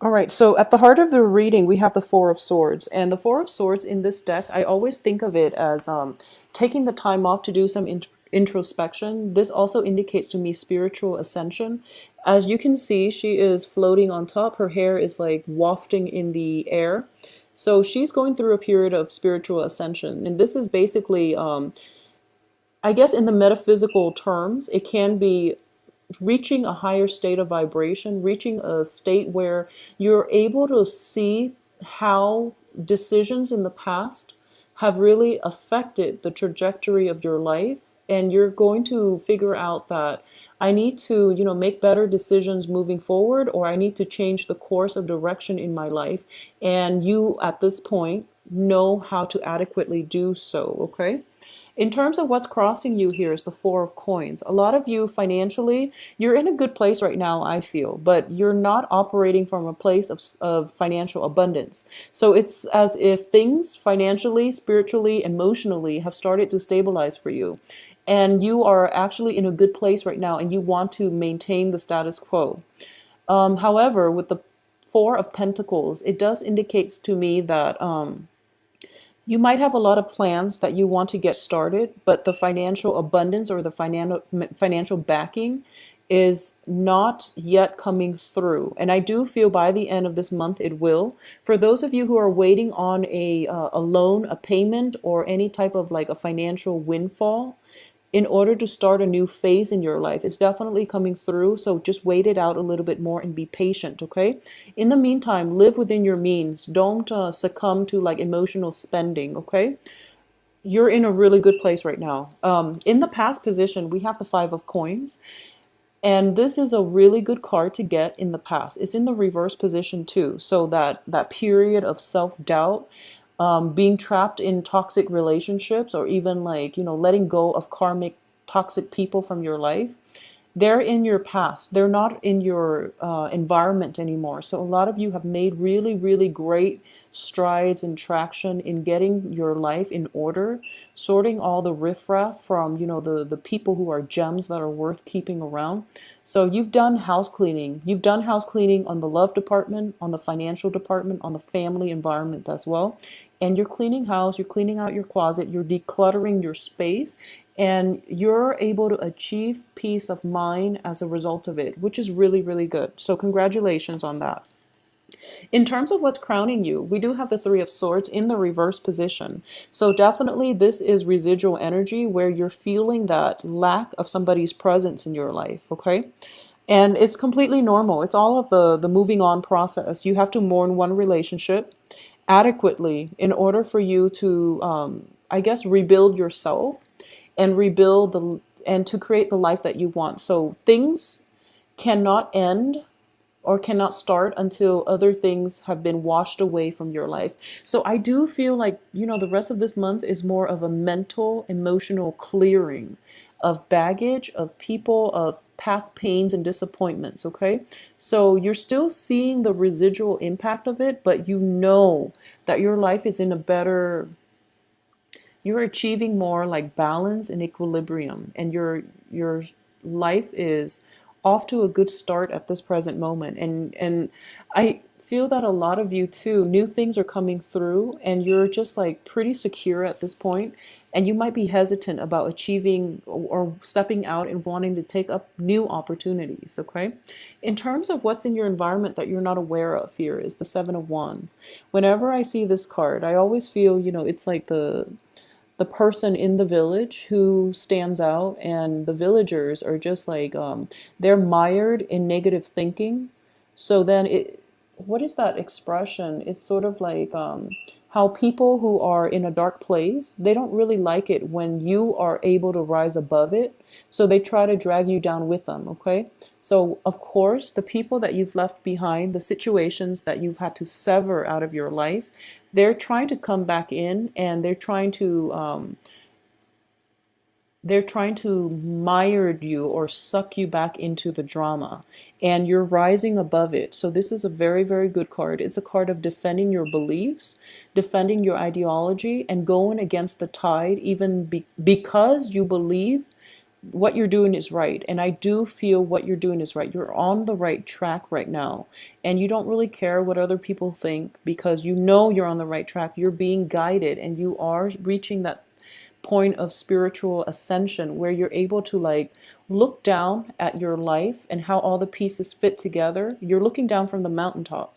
All right, so at the heart of the reading, we have the Four of Swords. And the Four of Swords in this deck, I always think of it as taking the time off to do some introspection. This also indicates to me spiritual ascension. As you can see, she is floating on top. Her hair is like wafting in the air. So she's going through a period of spiritual ascension. And this is basically, I guess, in the metaphysical terms, it can be reaching a higher state of vibration, reaching a state where you're able to see how decisions in the past have really affected the trajectory of your life. And you're going to figure out that I need to, make better decisions moving forward, or I need to change the course of direction in my life. And you, at this point, know how to adequately do so, okay? In terms of what's crossing you here is the Four of Coins. A lot of you financially, you're in a good place right now, I feel, but you're not operating from a place of financial abundance. So it's as if things financially, spiritually, emotionally have started to stabilize for you. And you are actually in a good place right now and you want to maintain the status quo. However, with the Four of Pentacles, it does indicate to me that you might have a lot of plans that you want to get started, but the financial abundance or the financial backing is not yet coming through. And I do feel by the end of this month it will. For those of you who are waiting on a loan, a payment, or any type of like a financial windfall, in order to start a new phase in your life. It's definitely coming through. So just wait it out a little bit more and be patient, okay? In the meantime, live within your means. Don't succumb to like emotional spending, okay? You're in a really good place right now. In the past position, we have the Five of Coins. And this is a really good card to get in the past. It's in the reverse position too. So that period of self-doubt, being trapped in toxic relationships, or even like, letting go of karmic toxic people from your life, they're in your past. They're not in your environment anymore. So a lot of you have made really, really great strides and traction in getting your life in order, sorting all the riffraff from, the people who are gems that are worth keeping around. So you've done house cleaning. You've done house cleaning on the love department, on the financial department, on the family environment as well. And you're cleaning house, you're cleaning out your closet, you're decluttering your space, and you're able to achieve peace of mind as a result of it, which is really, really good. So congratulations on that. In terms of what's crowning you, we do have the Three of Swords in the reverse position. So definitely this is residual energy where you're feeling that lack of somebody's presence in your life, okay? And it's completely normal. It's all of the moving on process. You have to mourn one relationship adequately in order for you to, I guess, rebuild yourself and rebuild and to create the life that you want. So things cannot end or cannot start until other things have been washed away from your life. So I do feel like, the rest of this month is more of a mental, emotional clearing of baggage, of people, of past pains and disappointments, okay? So you're still seeing the residual impact of it, but you know that your life is in a better, you're achieving more like balance and equilibrium, and your life is off to a good start at this present moment. And I feel that a lot of you too, new things are coming through and you're just like pretty secure at this point, and you might be hesitant about achieving or stepping out and wanting to take up new opportunities, okay? In terms of what's in your environment that you're not aware of, here is the Seven of Wands. Whenever I see this card, I always feel, it's like the person in the village who stands out, and the villagers are just like, they're mired in negative thinking. So then what is that expression? It's sort of like, how people who are in a dark place, they don't really like it when you are able to rise above it, so they try to drag you down with them, okay? So of course the people that you've left behind, the situations that you've had to sever out of your life, they're trying to come back in, and they're trying to mire you or suck you back into the drama, and you're rising above it. So this is a very, very good card. It's a card of defending your beliefs, defending your ideology, and going against the tide, even because you believe what you're doing is right. And I do feel what you're doing is right. You're on the right track right now. And you don't really care what other people think because you know you're on the right track. You're being guided and you are reaching that point of spiritual ascension where you're able to like look down at your life and how all the pieces fit together. You're looking down from the mountaintop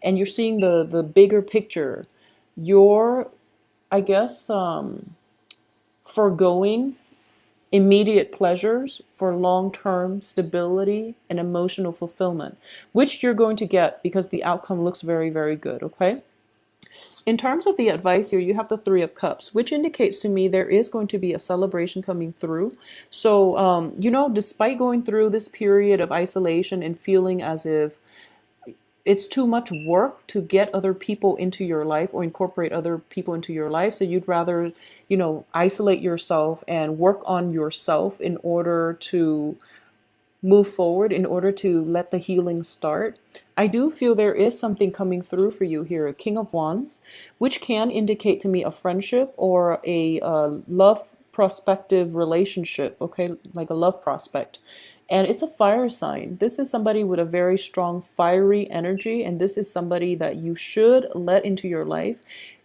and you're seeing the bigger picture. You're, I guess, foregoing immediate pleasures for long-term stability and emotional fulfillment, which you're going to get because the outcome looks very, very good, okay? In terms of the advice here, you have the Three of Cups, which indicates to me there is going to be a celebration coming through. So, despite going through this period of isolation and feeling as if it's too much work to get other people into your life or incorporate other people into your life. So you'd rather, isolate yourself and work on yourself in order to move forward, in order to let the healing start. I do feel there is something coming through for you here, a King of Wands, which can indicate to me a friendship or a love prospective relationship, okay, like a love prospect. And it's a fire sign. This is somebody with a very strong fiery energy, and this is somebody that you should let into your life.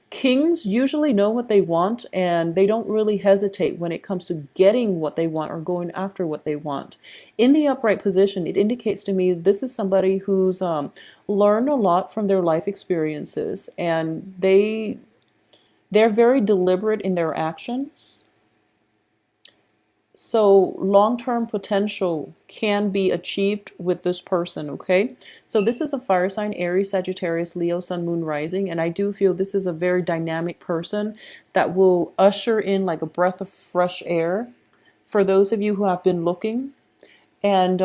Kings usually know what they want and they don't really hesitate when it comes to getting what they want or going after what they want. In the upright position, it indicates to me this is somebody who's learned a lot from their life experiences and they're very deliberate in their actions. So long-term potential can be achieved with this person, okay? So this is a fire sign, Aries, Sagittarius, Leo, Sun, Moon, Rising, and I do feel this is a very dynamic person that will usher in like a breath of fresh air for those of you who have been looking. And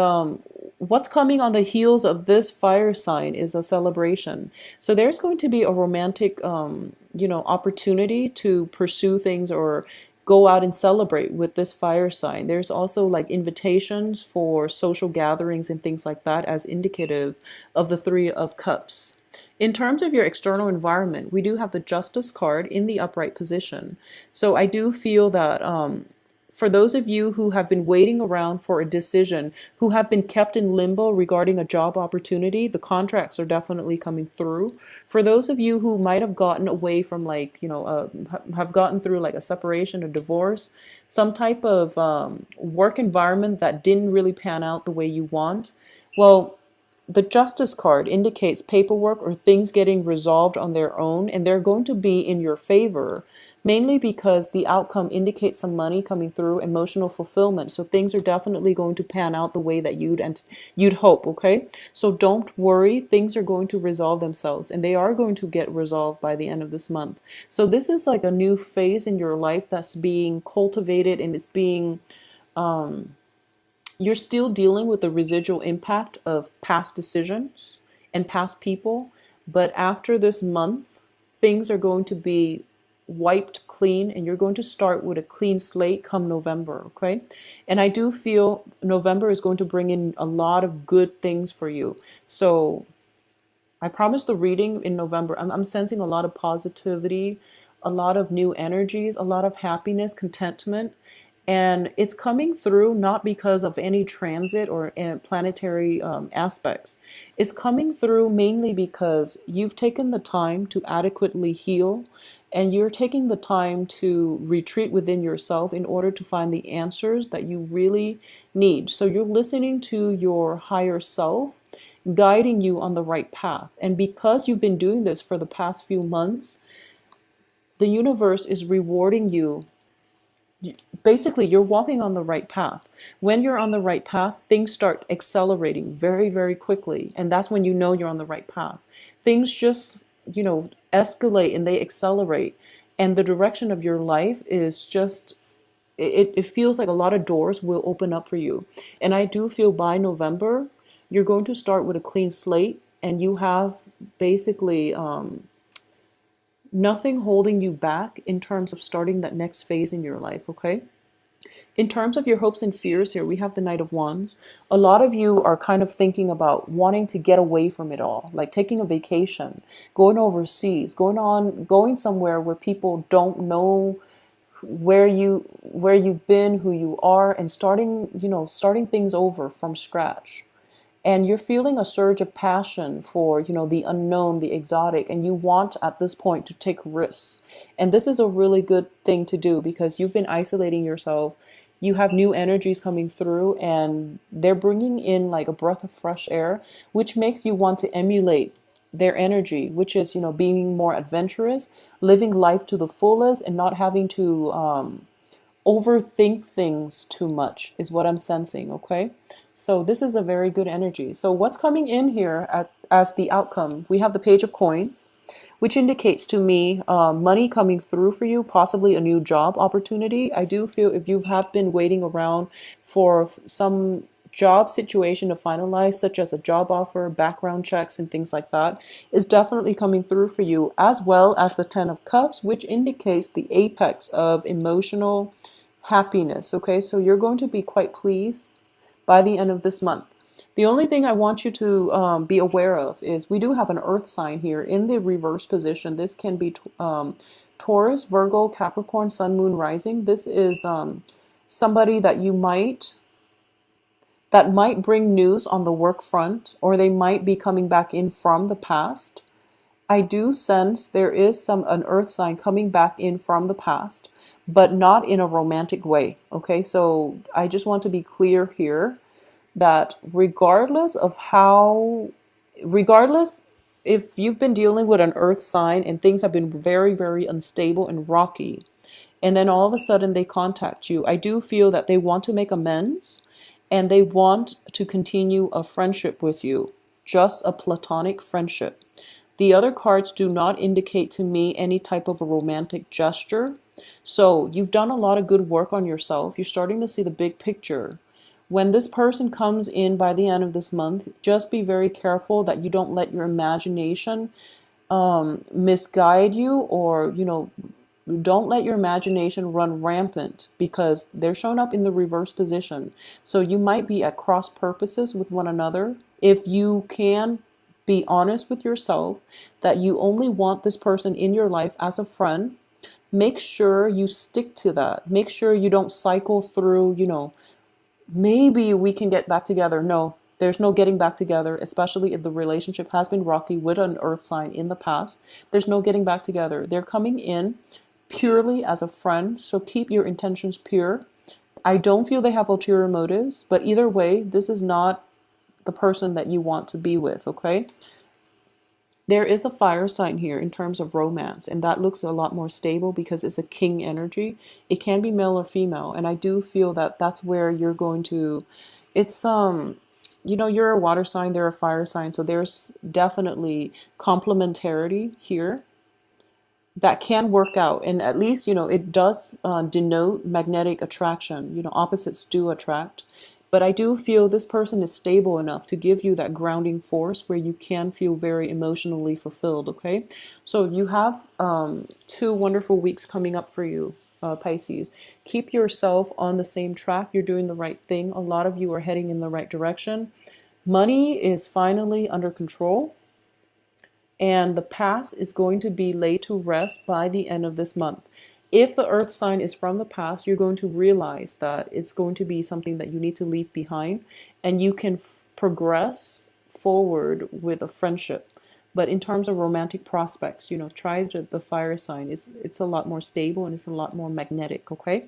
what's coming on the heels of this fire sign is a celebration. So there's going to be a romantic, opportunity to pursue things or go out and celebrate with this fire sign. There's also like invitations for social gatherings and things like that as indicative of the Three of Cups. In terms of your external environment, we do have the Justice card in the upright position. So I do feel that for those of you who have been waiting around for a decision, who have been kept in limbo regarding a job opportunity, the contracts are definitely coming through. For those of you who might have gotten away from have gotten through like a separation, a divorce, some type of work environment that didn't really pan out the way you want, well, the Justice card indicates paperwork or things getting resolved on their own, and they're going to be in your favor, mainly because the outcome indicates some money coming through, emotional fulfillment. So things are definitely going to pan out the way that you'd hope, okay? So don't worry, things are going to resolve themselves, and they are going to get resolved by the end of this month. So this is like a new phase in your life that's being cultivated and it's being you're still dealing with the residual impact of past decisions and past people. But after this month, things are going to be wiped clean and you're going to start with a clean slate come November, okay? And I do feel November is going to bring in a lot of good things for you. So I promise the reading in November, I'm sensing a lot of positivity, a lot of new energies, a lot of happiness, contentment. And it's coming through not because of any transit or planetary aspects. It's coming through mainly because you've taken the time to adequately heal and you're taking the time to retreat within yourself in order to find the answers that you really need. So you're listening to your higher self guiding you on the right path. And because you've been doing this for the past few months, the universe is rewarding you. Basically, you're walking on the right path. When you're on the right path, things start accelerating very, very quickly. And that's when you know you're on the right path. Things just, escalate and they accelerate. And the direction of your life is just, it feels like a lot of doors will open up for you. And I do feel by November, you're going to start with a clean slate and you have basically nothing holding you back in terms of starting that next phase in your life, okay? In terms of your hopes and fears here, we have the Knight of Wands. A lot of you are kind of thinking about wanting to get away from it all, like taking a vacation, going overseas, going somewhere where people don't know where you've been, who you are, and starting things over from scratch. And you're feeling a surge of passion for the unknown, the exotic, and you want at this point to take risks. And this is a really good thing to do because you've been isolating yourself. You have new energies coming through, and they're bringing in like a breath of fresh air, which makes you want to emulate their energy, which is being more adventurous, living life to the fullest, and not having to overthink things too much is what I'm sensing, okay? So this is a very good energy. So what's coming in here as the outcome? We have the Page of Coins, which indicates to me money coming through for you, possibly a new job opportunity. I do feel if you have been waiting around for some job situation to finalize, such as a job offer, background checks, and things like that, is definitely coming through for you, as well as the Ten of Cups, which indicates the apex of emotional happiness. Okay, so you're going to be quite pleased by the end of this month. The only thing I want you to be aware of is we do have an earth sign here in the reverse position. This can be Taurus, Virgo, Capricorn, Sun, Moon, Rising. This is somebody that might bring news on the work front, or they might be coming back in from the past. I do sense there is an earth sign coming back in from the past, but not in a romantic way. Okay, so I just want to be clear here that regardless if you've been dealing with an earth sign and things have been very, very unstable and rocky, and then all of a sudden they contact you, I do feel that they want to make amends and they want to continue a friendship with you, just a platonic friendship. The other cards do not indicate to me any type of a romantic gesture. So you've done a lot of good work on yourself. You're starting to see the big picture. When this person comes in by the end of this month, just be very careful that you don't let your imagination misguide you, or don't let your imagination run rampant, because they're showing up in the reverse position. So you might be at cross purposes with one another. If you can be honest with yourself that you only want this person in your life as a friend, make sure you stick to that. Make sure you don't cycle through, maybe we can get back together. No, there's no getting back together, especially if the relationship has been rocky with an earth sign in the past. There's no getting back together. They're coming in purely as a friend, so keep your intentions pure. I don't feel they have ulterior motives, but either way, this is not the person that you want to be with, okay? There is a fire sign here in terms of romance, and that looks a lot more stable because it's a king energy. It can be male or female, and I do feel that that's where you're going to, it's you're a water sign, they're a fire sign, so there's definitely complementarity here that can work out. And at least it does denote magnetic attraction. Opposites do attract, but I do feel this person is stable enough to give you that grounding force where you can feel very emotionally fulfilled. Okay, so you have 2 wonderful weeks coming up for you, Pisces. Keep yourself on the same track. You're doing the right thing. A lot of you are heading in the right direction. Money is finally under control, and the past is going to be laid to rest by the end of this month. If the earth sign is from the past, you're going to realize that it's going to be something that you need to leave behind, and you can progress forward with a friendship. But in terms of romantic prospects, try the fire sign. It's a lot more stable and it's a lot more magnetic, okay?